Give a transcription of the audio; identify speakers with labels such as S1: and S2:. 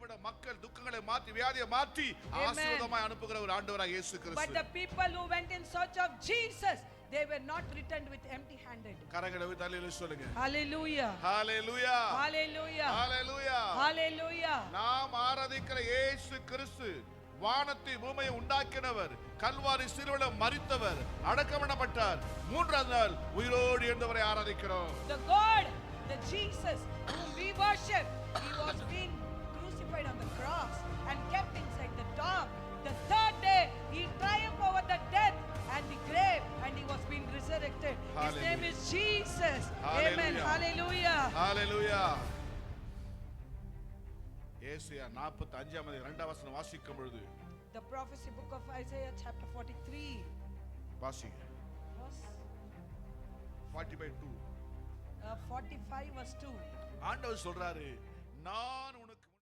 S1: நிமிட மக்கள் துக்கங்களை மாற்றி வியாதியை மாற்றி ஆசீர்வாதமாய் அனுப்புகிற ஒரு ஆண்டவராக இயேசு கிறிஸ்து.
S2: But the people who went in search of Jesus, they were not returned with empty handed.
S1: கரங்களை வைத்து அல்லேலூயா சொல்லுங்க.
S2: Hallelujah.
S1: Hallelujah.
S2: Hallelujah.
S1: Hallelujah.
S2: Hallelujah.
S1: நாம் ஆராதிக்கிற இயேசு கிறிஸ்து வானத்தை பூமியை உண்டாக்கினவர், கல்வாரி சிலுவையிலே மரித்தவர், அடக்கம் பண்ணப்பட்டார், மூன்றாம் நாள் உயிரோடு எழுந்தவரை ஆராதிக்கிறோம்.
S2: The God, the Jesus whom we worship, he was being crucified on the cross and kept inside the tomb. The third day he triumphed over the death and the grave, and he was being resurrected. His name is Jesus. Amen. Hallelujah.
S1: Hallelujah. ஏசாயா 45ஆம் அதிகாரம் 2ஆம் வசனம் வாசிக்கும் பொழுது,
S2: The prophecy book of Isaiah chapter 43
S1: வாசிங்க.
S2: verse
S1: 40:2.
S2: 45 verse 2.
S1: ஆண்டவர் சொல்றாரு, நான்